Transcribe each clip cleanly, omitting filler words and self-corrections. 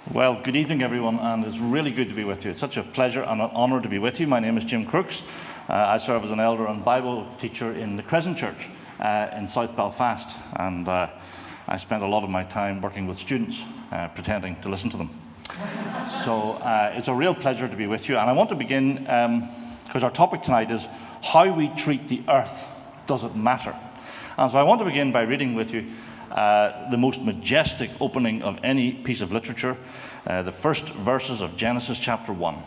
Well, good evening, everyone, and it's really good to be with you. It's such a pleasure and an honour to be with you. My name is Jim Crookes. I serve as an elder and Bible teacher in the Crescent Church in South Belfast, and I spend a lot of my time working with students, pretending to listen to them. So it's a real pleasure to be with you, and I want to begin, because our topic tonight is how we treat the earth. Does it matter? And so I want to begin by reading with you the most majestic opening of any piece of literature, the first verses of Genesis chapter 1.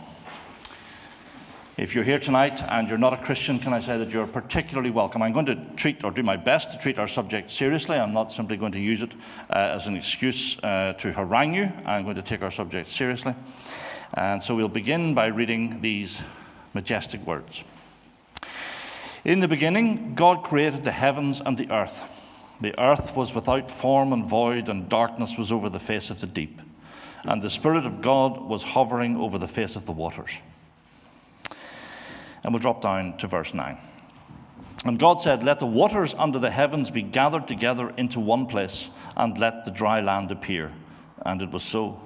If you're here tonight and you're not a Christian, can I say that you're particularly welcome. I'm going to do my best to treat our subject seriously. I'm not simply going to use it as an excuse to harangue you. I'm going to take our subject seriously. And so we'll begin by reading these majestic words. In the beginning, God created the heavens and the earth. The earth was without form and void, and darkness was over the face of the deep. And the Spirit of God was hovering over the face of the waters. And we'll drop down to verse 9. And God said, "Let the waters under the heavens be gathered together into one place, and let the dry land appear." And it was so.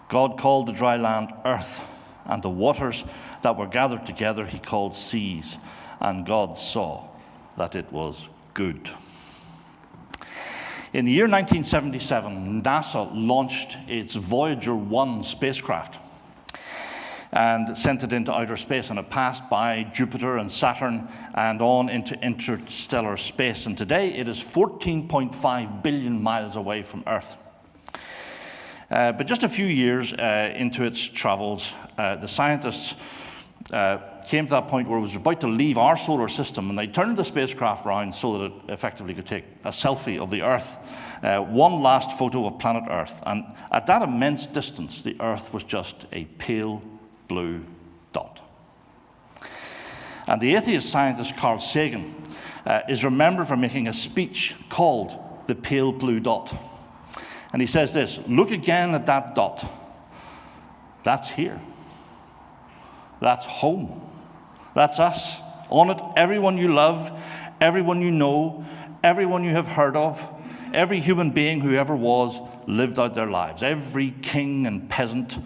God called the dry land earth, and the waters that were gathered together he called seas. And God saw that it was good. In the year 1977, NASA launched its Voyager 1 spacecraft and sent it into outer space, and it passed by Jupiter and Saturn and on into interstellar space. And today it is 14.5 billion miles away from Earth. But just a few years into its travels, the scientists came to that point where it was about to leave our solar system, and they turned the spacecraft around so that it effectively could take a selfie of the Earth, one last photo of planet Earth. And at that immense distance, the Earth was just a pale blue dot. And the atheist scientist Carl Sagan is remembered for making a speech called "The Pale Blue Dot." And he says this: "Look again at that dot. That's here. That's home. That's us. On it, everyone you love, everyone you know, everyone you have heard of, every human being who ever was lived out their lives. Every king and peasant,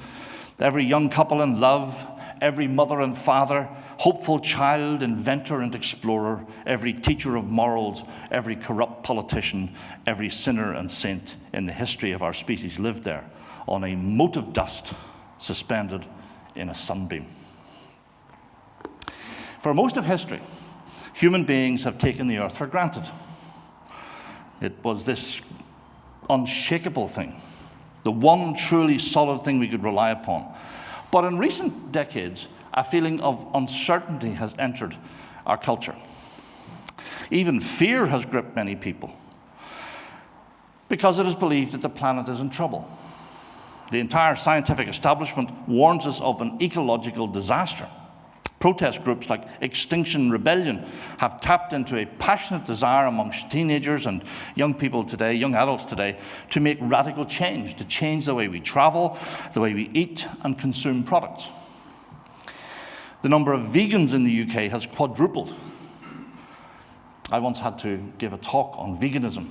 every young couple in love, every mother and father, hopeful child, inventor and explorer, every teacher of morals, every corrupt politician, every sinner and saint in the history of our species lived there on a mote of dust suspended in a sunbeam." For most of history, human beings have taken the earth for granted. It was this unshakable thing, the one truly solid thing we could rely upon. But in recent decades, a feeling of uncertainty has entered our culture. Even fear has gripped many people, because it is believed that the planet is in trouble. The entire scientific establishment warns us of an ecological disaster. Protest groups like Extinction Rebellion have tapped into a passionate desire amongst teenagers and young people today, young adults today, to make radical change, to change the way we travel, the way we eat and consume products. The number of vegans in the UK has quadrupled. I once had to give a talk on veganism.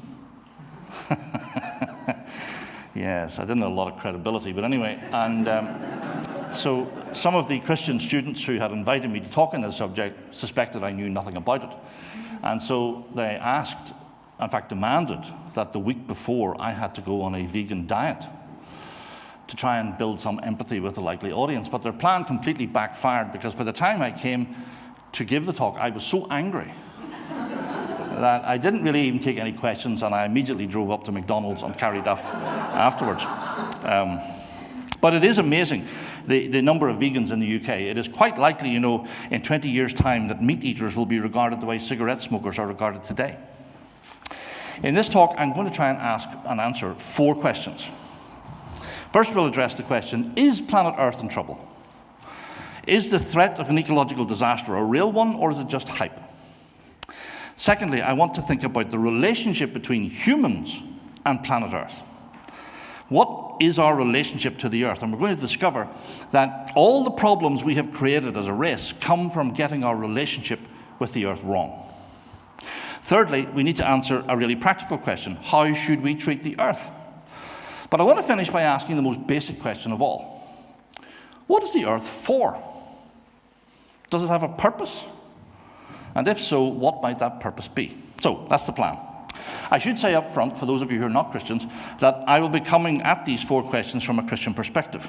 Yes, I didn't have a lot of credibility, but anyway, and so some of the Christian students who had invited me to talk on this subject suspected I knew nothing about it. And so they asked, in fact demanded, that the week before I had to go on a vegan diet to try and build some empathy with the likely audience. But their plan completely backfired, because by the time I came to give the talk, I was so angry that I didn't really even take any questions, and I immediately drove up to McDonald's on Carryduff afterwards. But it is amazing, the number of vegans in the UK. It is quite likely, in 20 years' time, that meat eaters will be regarded the way cigarette smokers are regarded today. In this talk, I'm going to try and ask and answer 4 questions. First, we'll address the question, is planet Earth in trouble? Is the threat of an ecological disaster a real one, or is it just hype? Secondly, I want to think about the relationship between humans and planet Earth. What is our relationship to the earth? And we're going to discover that all the problems we have created as a race come from getting our relationship with the earth wrong. Thirdly, we need to answer a really practical question. How should we treat the earth? But I want to finish by asking the most basic question of all. What is the Earth for? Does it have a purpose? And if so, what might that purpose be? So, that's the plan. I should say up front, for those of you who are not Christians, that I will be coming at these 4 questions from a Christian perspective.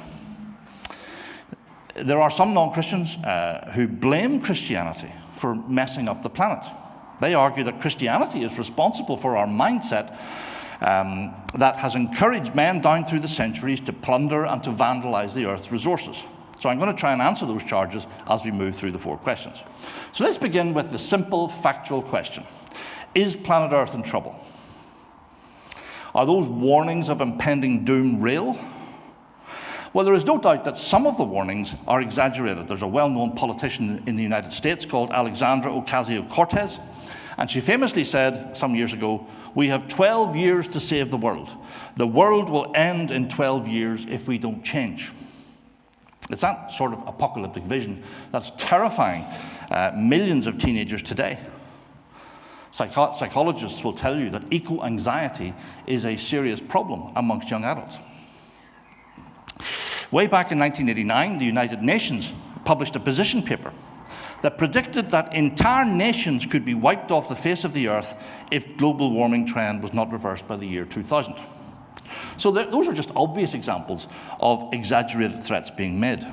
There are some non-Christians who blame Christianity for messing up the planet. They argue that Christianity is responsible for our mindset that has encouraged men down through the centuries to plunder and to vandalize the Earth's resources. So I'm going to try and answer those charges as we move through the 4 questions. So let's begin with the simple, factual question. Is planet Earth in trouble? Are those warnings of impending doom real? Well, there is no doubt that some of the warnings are exaggerated. There's a well-known politician in the United States called Alexandra Ocasio-Cortez, and she famously said some years ago, "We have 12 years to save the world. The world will end in 12 years if we don't change." It's that sort of apocalyptic vision that's terrifying millions of teenagers today. Psychologists will tell you that eco-anxiety is a serious problem amongst young adults. Way back in 1989, the United Nations published a position paper that predicted that entire nations could be wiped off the face of the Earth if global warming trend was not reversed by the year 2000. So those are just obvious examples of exaggerated threats being made.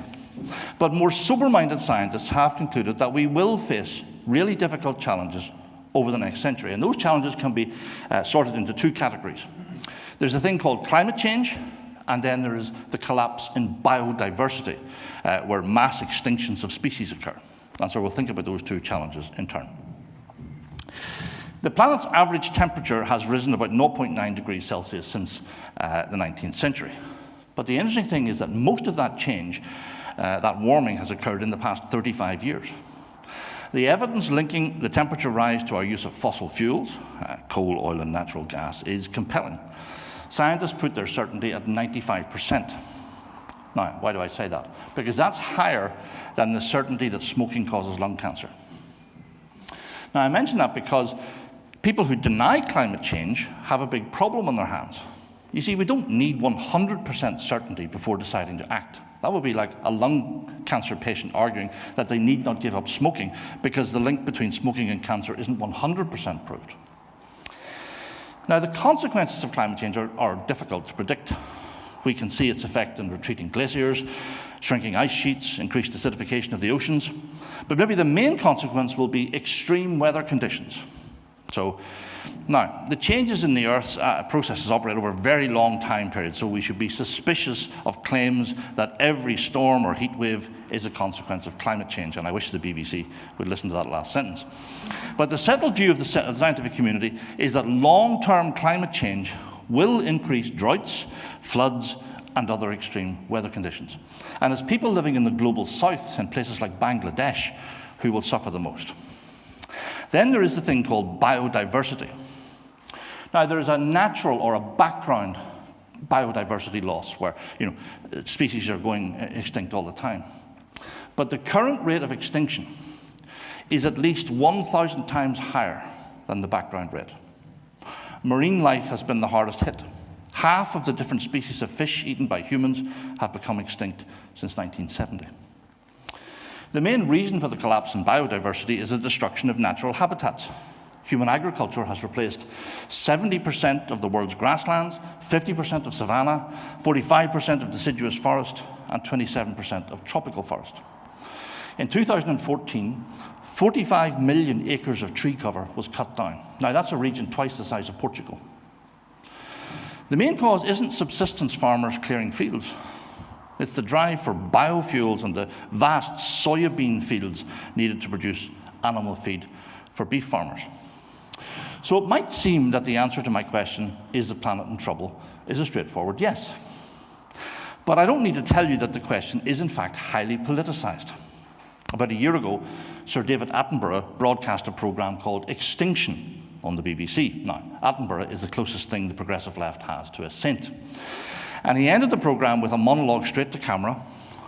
But more sober-minded scientists have concluded that we will face really difficult challenges over the next century. And those challenges can be sorted into 2 categories. There's a thing called climate change, and then there is the collapse in biodiversity, where mass extinctions of species occur. And so we'll think about those 2 challenges in turn. The planet's average temperature has risen about 0.9 degrees Celsius since the 19th century. But the interesting thing is that most of that change, that warming, has occurred in the past 35 years. The evidence linking the temperature rise to our use of fossil fuels, coal, oil, and natural gas, is compelling. Scientists put their certainty at 95%. Now, why do I say that? Because that's higher than the certainty that smoking causes lung cancer. Now, I mention that because people who deny climate change have a big problem on their hands. You see, we don't need 100% certainty before deciding to act. That would be like a lung cancer patient arguing that they need not give up smoking because the link between smoking and cancer isn't 100% proved. Now, the consequences of climate change are difficult to predict. We can see its effect in retreating glaciers, shrinking ice sheets, increased acidification of the oceans. But maybe the main consequence will be extreme weather conditions. So, now, the changes in the Earth's processes operate over a very long time period, so we should be suspicious of claims that every storm or heat wave is a consequence of climate change, and I wish the BBC would listen to that last sentence. But the settled view of the scientific community is that long-term climate change will increase droughts, floods, and other extreme weather conditions. And it's people living in the global south, in places like Bangladesh, who will suffer the most. Then there is the thing called biodiversity. Now, there is a natural or a background biodiversity loss where species are going extinct all the time. But the current rate of extinction is at least 1,000 times higher than the background rate. Marine life has been the hardest hit. Half of the different species of fish eaten by humans have become extinct since 1970. The main reason for the collapse in biodiversity is the destruction of natural habitats. Human agriculture has replaced 70% of the world's grasslands, 50% of savanna, 45% of deciduous forest, and 27% of tropical forest. In 2014, 45 million acres of tree cover was cut down. Now, that's a region twice the size of Portugal. The main cause isn't subsistence farmers clearing fields. It's the drive for biofuels and the vast soybean fields needed to produce animal feed for beef farmers. So it might seem that the answer to my question, is the planet in trouble, is a straightforward yes. But I don't need to tell you that the question is in fact highly politicized. About a year ago, Sir David Attenborough broadcast a program called Extinction on the BBC. Now, Attenborough is the closest thing the progressive left has to a saint. And he ended the program with a monologue straight to camera,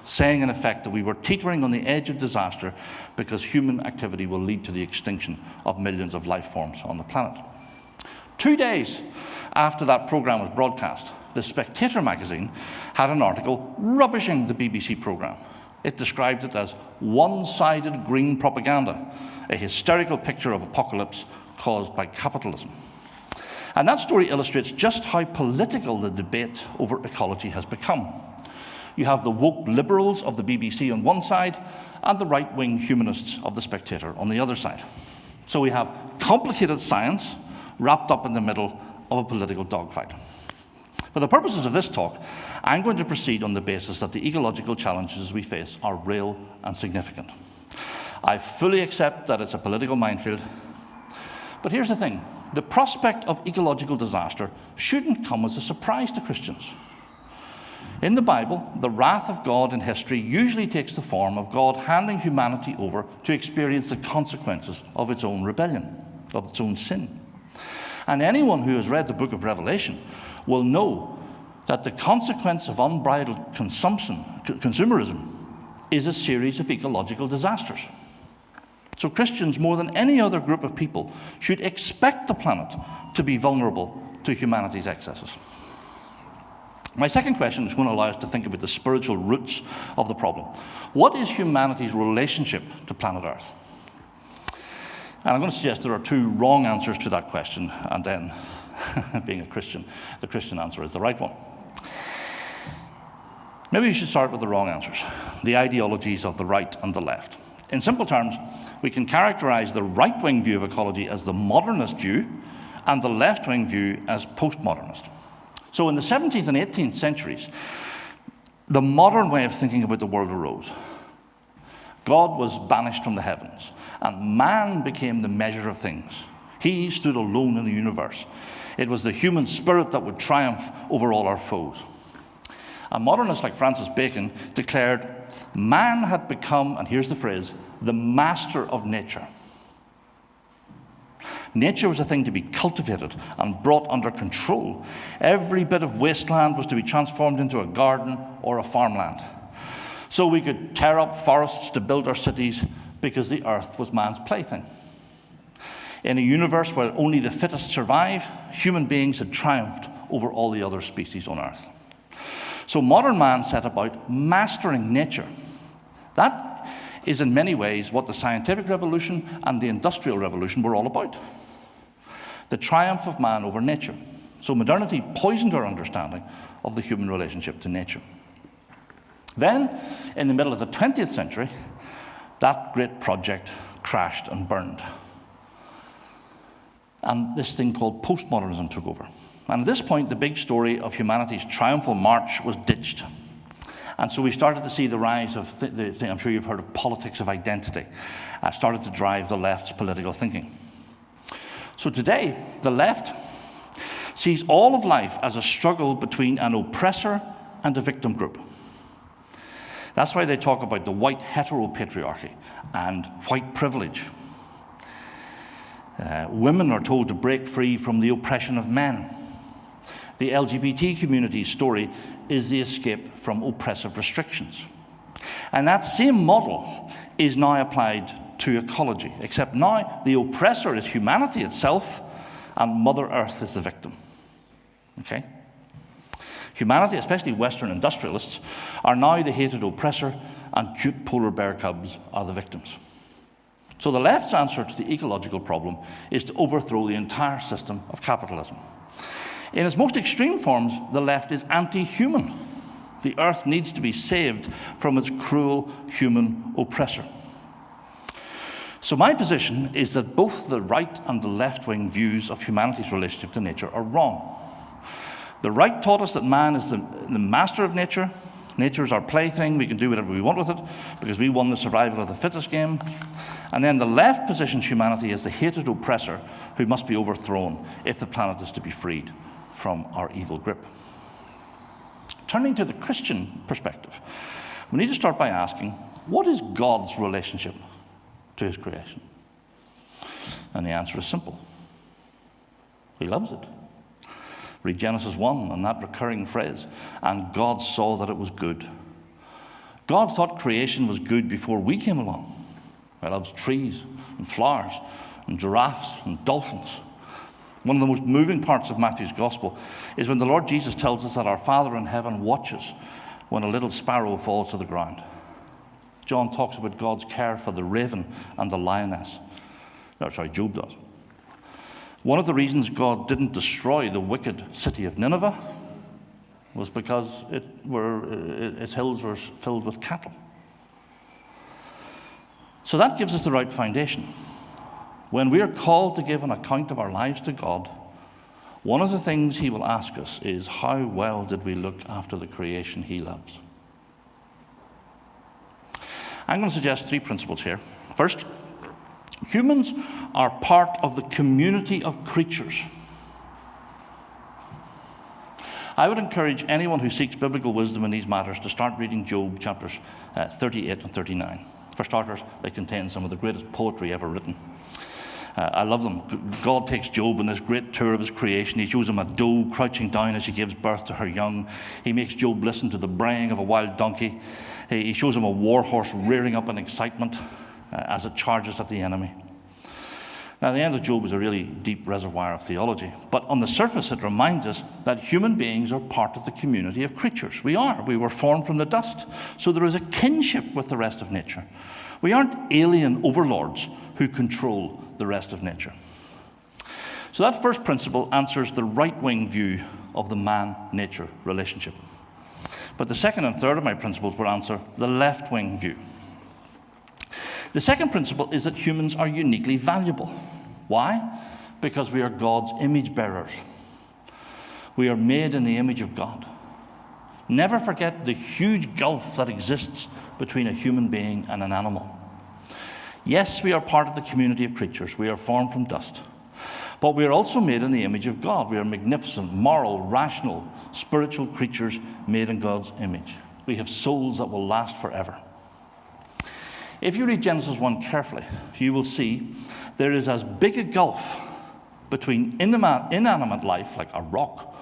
saying in effect that we were teetering on the edge of disaster because human activity will lead to the extinction of millions of life forms on the planet. 2 days after that program was broadcast, The Spectator magazine had an article rubbishing the BBC programme. It described it as one-sided green propaganda, a hysterical picture of apocalypse caused by capitalism. And that story illustrates just how political the debate over ecology has become. You have the woke liberals of the BBC on one side and the right-wing humanists of The Spectator on the other side. So we have complicated science wrapped up in the middle of a political dogfight. For the purposes of this talk, I'm going to proceed on the basis that the ecological challenges we face are real and significant. I fully accept that it's a political minefield, but here's the thing. The prospect of ecological disaster shouldn't come as a surprise to Christians. In the Bible, the wrath of God in history usually takes the form of God handing humanity over to experience the consequences of its own rebellion, of its own sin. And anyone who has read the book of Revelation will know that the consequence of unbridled consumerism is a series of ecological disasters. So Christians, more than any other group of people, should expect the planet to be vulnerable to humanity's excesses. My second question is going to allow us to think about the spiritual roots of the problem. What is humanity's relationship to planet Earth? And I'm going to suggest there are two wrong answers to that question, and then, being a Christian, the Christian answer is the right one. Maybe we should start with the wrong answers, the ideologies of the right and the left. In simple terms, we can characterize the right-wing view of ecology as the modernist view and the left-wing view as postmodernist. So in the 17th and 18th centuries, the modern way of thinking about the world arose. God was banished from the heavens, and man became the measure of things. He stood alone in the universe. It was the human spirit that would triumph over all our foes. And modernists like Francis Bacon declared man had become, and here's the phrase, the master of nature. Nature was a thing to be cultivated and brought under control. Every bit of wasteland was to be transformed into a garden or a farmland. So we could tear up forests to build our cities because the earth was man's plaything. In a universe where only the fittest survive, human beings had triumphed over all the other species on earth. So modern man set about mastering nature. That is in many ways what the scientific revolution and the industrial revolution were all about. The triumph of man over nature. So modernity poisoned our understanding of the human relationship to nature. Then, in the middle of the 20th century, that great project crashed and burned. And this thing called postmodernism took over. And at this point, the big story of humanity's triumphal march was ditched. And so we started to see the rise of the thing, I'm sure you've heard of politics of identity, started to drive the left's political thinking. So today, the left sees all of life as a struggle between an oppressor and a victim group. That's why they talk about the white heteropatriarchy and white privilege. Women are told to break free from the oppression of men. The LGBT community's story is the escape from oppressive restrictions. And that same model is now applied to ecology, except now the oppressor is humanity itself and Mother Earth is the victim. Okay? Humanity, especially Western industrialists, are now the hated oppressor and cute polar bear cubs are the victims. So the left's answer to the ecological problem is to overthrow the entire system of capitalism. In its most extreme forms, the left is anti-human. The earth needs to be saved from its cruel human oppressor. So my position is that both the right and the left-wing views of humanity's relationship to nature are wrong. The right taught us that man is the master of nature. Nature is our plaything. We can do whatever we want with it because we won the survival of the fittest game. And then the left positions humanity as the hated oppressor who must be overthrown if the planet is to be freed from our evil grip. Turning to the Christian perspective, we need to start by asking, what is God's relationship to his creation? And the answer is simple. He loves it. Read Genesis 1 and that recurring phrase, and God saw that it was good. God thought creation was good before we came along. He loves trees and flowers and giraffes and dolphins. One of the most moving parts of Matthew's Gospel is when the Lord Jesus tells us that our Father in heaven watches when a little sparrow falls to the ground. John talks about God's care for the raven and the lioness. Job does. One of the reasons God didn't destroy the wicked city of Nineveh was because its hills were filled with cattle. So that gives us the right foundation. When we are called to give an account of our lives to God, one of the things He will ask us is, how well did we look after the creation He loves? I'm going to suggest 3 principles here. First, humans are part of the community of creatures. I would encourage anyone who seeks biblical wisdom in these matters to start reading Job chapters 38 and 39. For starters, they contain some of the greatest poetry ever written. I love them. God takes Job on this great tour of his creation. He shows him a doe crouching down as she gives birth to her young. He makes Job listen to the braying of a wild donkey. He shows him a war horse rearing up in excitement as it charges at the enemy. Now, the end of Job is a really deep reservoir of theology, but on the surface it reminds us that human beings are part of the community of creatures. We are. We were formed from the dust, so there is a kinship with the rest of nature. We aren't alien overlords who control the rest of nature. So that first principle answers the right-wing view of the man-nature relationship. But the second and third of my principles will answer the left-wing view. The second principle is that humans are uniquely valuable. Why? Because we are God's image bearers. We are made in the image of God. Never forget the huge gulf that exists between a human being and an animal. Yes, we are part of the community of creatures. We are formed from dust. But we are also made in the image of God. We are magnificent, moral, rational, spiritual creatures made in God's image. We have souls that will last forever. If you read Genesis 1 carefully, you will see there is as big a gulf between inanimate life, like a rock,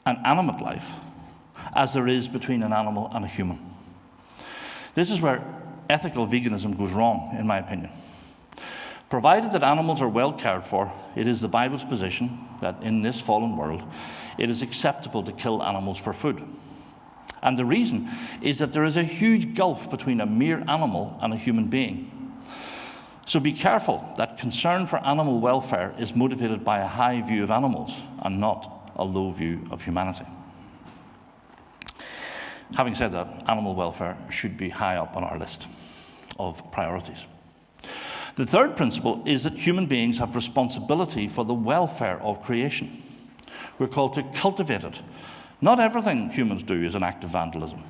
and animate life, as there is between an animal and a human. This is where ethical veganism goes wrong, in my opinion. Provided that animals are well cared for, it is the Bible's position that in this fallen world, it is acceptable to kill animals for food. And the reason is that there is a huge gulf between a mere animal and a human being. So be careful that concern for animal welfare is motivated by a high view of animals and not a low view of humanity. Having said that, animal welfare should be high up on our list of priorities. The third principle is that human beings have responsibility for the welfare of creation. We're called to cultivate it. Not everything humans do is an act of vandalism.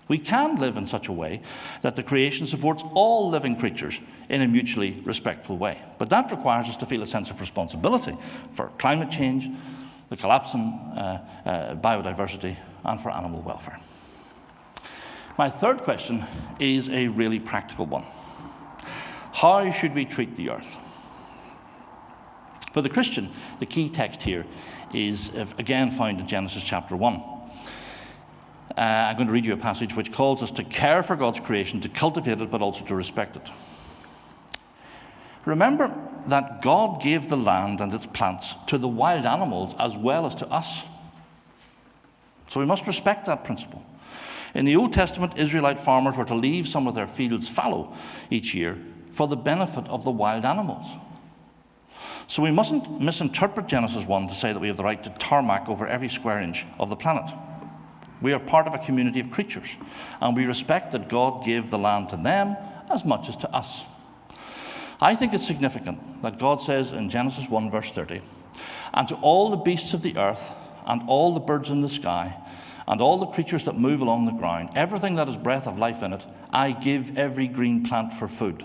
We can live in such a way that the creation supports all living creatures in a mutually respectful way. But that requires us to feel a sense of responsibility for climate change, the collapsing biodiversity, and for animal welfare. My third question is a really practical one. How should we treat the earth? For the Christian, the key text here is again found in Genesis chapter 1. I'm going to read you a passage which calls us to care for God's creation, to cultivate it, but also to respect it. Remember that God gave the land and its plants to the wild animals as well as to us. So we must respect that principle. In the Old Testament, Israelite farmers were to leave some of their fields fallow each year for the benefit of the wild animals. So we mustn't misinterpret Genesis 1 to say that we have the right to tarmac over every square inch of the planet. We are part of a community of creatures, and we respect that God gave the land to them as much as to us. I think it's significant that God says in Genesis 1 verse 30, "And to all the beasts of the earth, and all the birds in the sky, and all the creatures that move along the ground, everything that has breath of life in it, I give every green plant for food."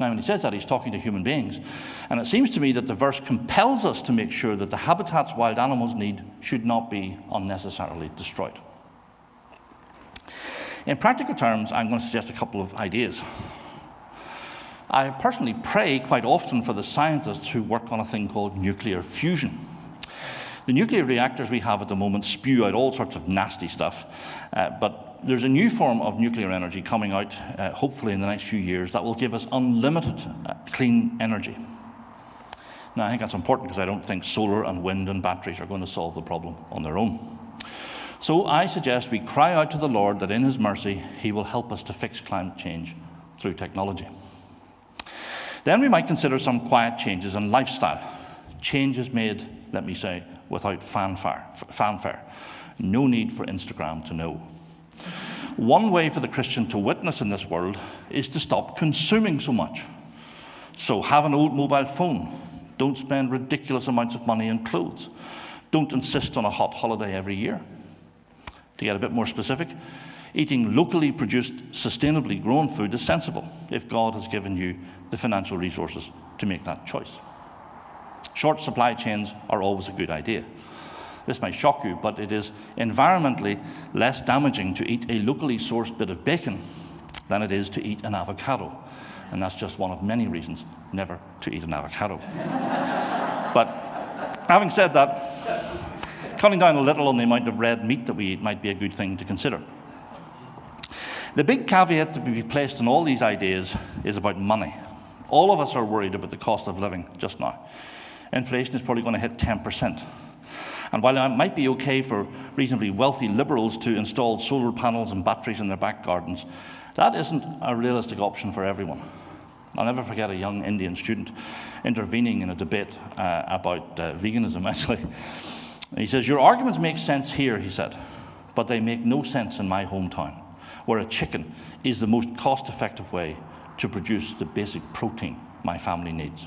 Now, when he says that, he's talking to human beings. And it seems to me that the verse compels us to make sure that the habitats wild animals need should not be unnecessarily destroyed. In practical terms, I'm going to suggest a couple of ideas. I personally pray quite often for the scientists who work on a thing called nuclear fusion. The nuclear reactors we have at the moment spew out all sorts of nasty stuff, but there's a new form of nuclear energy coming out, hopefully in the next few years, that will give us unlimited clean energy. Now, I think that's important because I don't think solar and wind and batteries are going to solve the problem on their own. So I suggest we cry out to the Lord that in His mercy, He will help us to fix climate change through technology. Then we might consider some quiet changes in lifestyle. Changes made, let me say, without fanfare. No need for Instagram to know. One way for the Christian to witness in this world is to stop consuming so much. So have an old mobile phone. Don't spend ridiculous amounts of money on clothes. Don't insist on a hot holiday every year. To get a bit more specific, eating locally produced, sustainably grown food is sensible if God has given you the financial resources to make that choice. Short supply chains are always a good idea. This might shock you, but it is environmentally less damaging to eat a locally sourced bit of bacon than it is to eat an avocado. And that's just one of many reasons never to eat an avocado. But having said that, cutting down a little on the amount of red meat that we eat might be a good thing to consider. The big caveat to be placed on all these ideas is about money. All of us are worried about the cost of living just now. Inflation is probably going to hit 10%. And while it might be okay for reasonably wealthy liberals to install solar panels and batteries in their back gardens, that isn't a realistic option for everyone. I'll never forget a young Indian student intervening in a debate about veganism, actually. He says, "Your arguments make sense here," he said, "but they make no sense in my hometown, where a chicken is the most cost-effective way to produce the basic protein my family needs."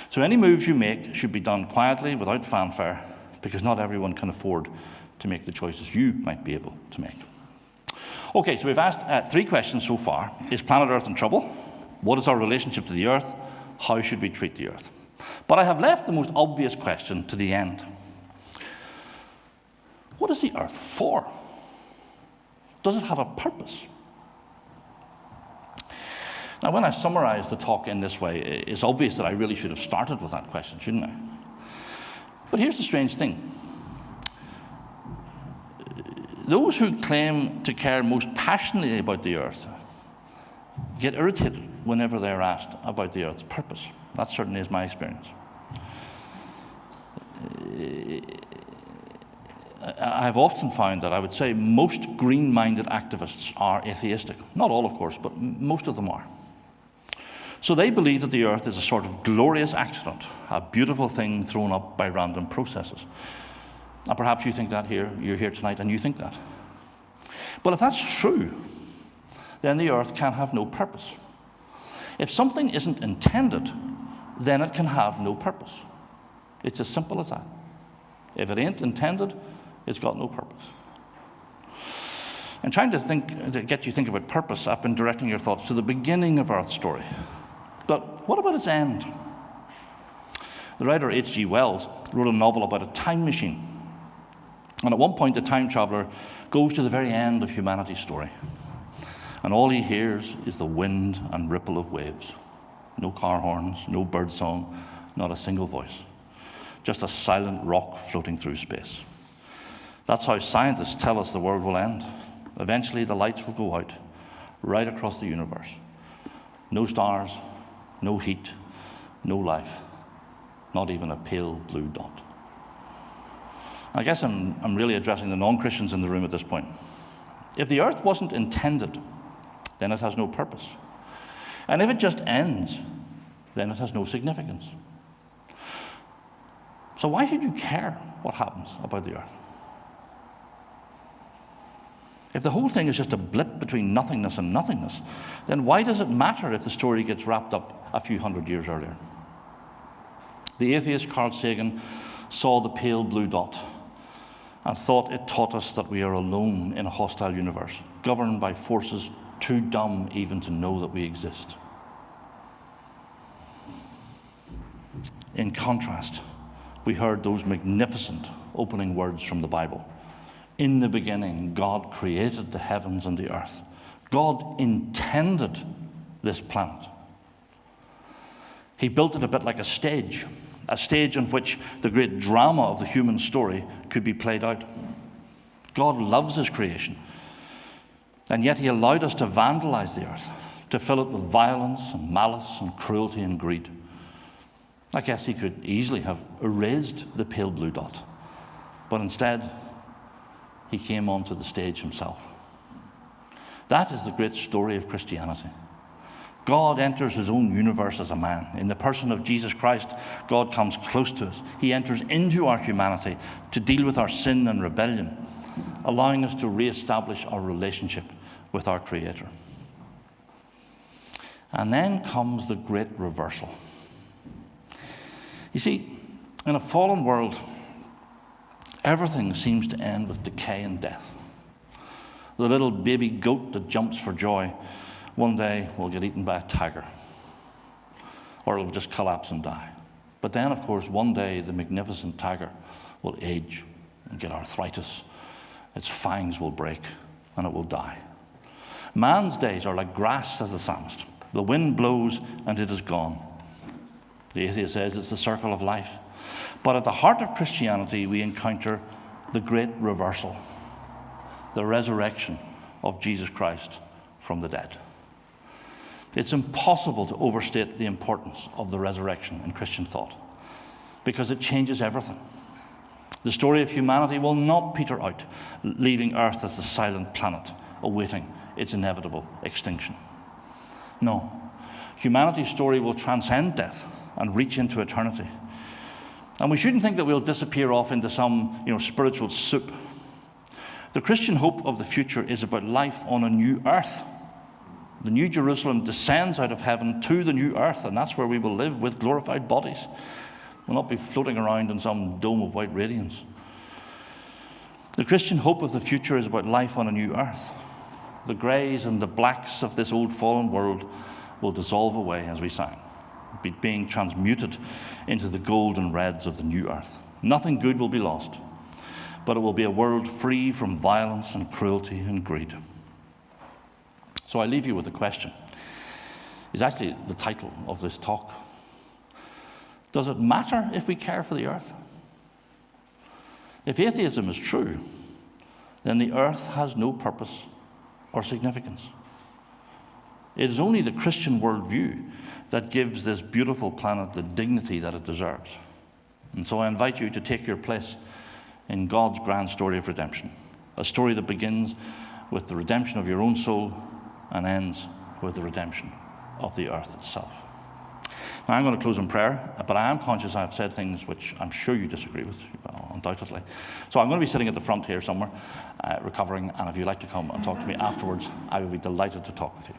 So any moves you make should be done quietly, without fanfare, because not everyone can afford to make the choices you might be able to make. Okay, so we've asked 3 questions so far. Is planet Earth in trouble? What is our relationship to the Earth? How should we treat the Earth? But I have left the most obvious question to the end. What is the Earth for? Does it have a purpose? Now, when I summarize the talk in this way, it's obvious that I really should have started with that question, shouldn't I? But here's the strange thing. Those who claim to care most passionately about the Earth get irritated whenever they're asked about the Earth's purpose. That certainly is my experience. I've often found that I would say most green-minded activists are atheistic. Not all, of course, but most of them are. So they believe that the Earth is a sort of glorious accident, a beautiful thing thrown up by random processes. And perhaps you think that here, you're here tonight and you think that. But if that's true, then the Earth can have no purpose. If something isn't intended, then it can have no purpose. It's as simple as that. If it ain't intended, it's got no purpose. And trying to get you to think about purpose, I've been directing your thoughts to the beginning of Earth's story. But what about its end? The writer H.G. Wells wrote a novel about a time machine. And at one point, the time traveler goes to the very end of humanity's story. And all he hears is the wind and ripple of waves. No car horns, no bird song, not a single voice. Just a silent rock floating through space. That's how scientists tell us the world will end. Eventually, the lights will go out, right across the universe. No stars, no heat, no life, not even a pale blue dot. I guess I'm really addressing the non-Christians in the room at this point. If the Earth wasn't intended, then it has no purpose. And if it just ends, then it has no significance. So why should you care what happens about the Earth? If the whole thing is just a blip between nothingness and nothingness, then why does it matter if the story gets wrapped up a few hundred years earlier? The atheist Carl Sagan saw the pale blue dot and thought it taught us that we are alone in a hostile universe, governed by forces too dumb even to know that we exist. In contrast, we heard those magnificent opening words from the Bible. In the beginning, God created the heavens and the earth. God intended this planet. He built it a bit like a stage on which the great drama of the human story could be played out. God loves his creation, and yet he allowed us to vandalize the earth, to fill it with violence and malice and cruelty and greed. I guess he could easily have erased the pale blue dot, but instead, he came onto the stage himself. That is the great story of Christianity. God enters his own universe as a man. In the person of Jesus Christ, God comes close to us. He enters into our humanity to deal with our sin and rebellion, allowing us to reestablish our relationship with our Creator. And then comes the great reversal. You see, in a fallen world, everything seems to end with decay and death. The little baby goat that jumps for joy one day will get eaten by a tiger, or it will just collapse and die. But then, of course, one day the magnificent tiger will age and get arthritis. Its fangs will break and it will die. Man's days are like grass, says the psalmist. The wind blows and it is gone. The atheist says it's the circle of life. But at the heart of Christianity, we encounter the great reversal, the resurrection of Jesus Christ from the dead. It's impossible to overstate the importance of the resurrection in Christian thought, because it changes everything. The story of humanity will not peter out, leaving Earth as the silent planet awaiting its inevitable extinction. No, humanity's story will transcend death and reach into eternity. And we shouldn't think that we'll disappear off into some spiritual soup. The Christian hope of the future is about life on a new earth. The New Jerusalem descends out of heaven to the new earth, and that's where we will live with glorified bodies. We'll not be floating around in some dome of white radiance. The Christian hope of the future is about life on a new earth. The greys and the blacks of this old fallen world will dissolve away, as we sang, being transmuted into the gold and reds of the new earth. Nothing good will be lost, but it will be a world free from violence and cruelty and greed. So I leave you with a question. It's actually the title of this talk. Does it matter if we care for the earth? If atheism is true, then the earth has no purpose or significance. It is only the Christian worldview that gives this beautiful planet the dignity that it deserves. And so I invite you to take your place in God's grand story of redemption, a story that begins with the redemption of your own soul and ends with the redemption of the earth itself. Now, I'm going to close in prayer, but I am conscious I've said things which I'm sure you disagree with, undoubtedly. So I'm going to be sitting at the front here somewhere, recovering, and if you'd like to come and talk to me afterwards, I would be delighted to talk with you.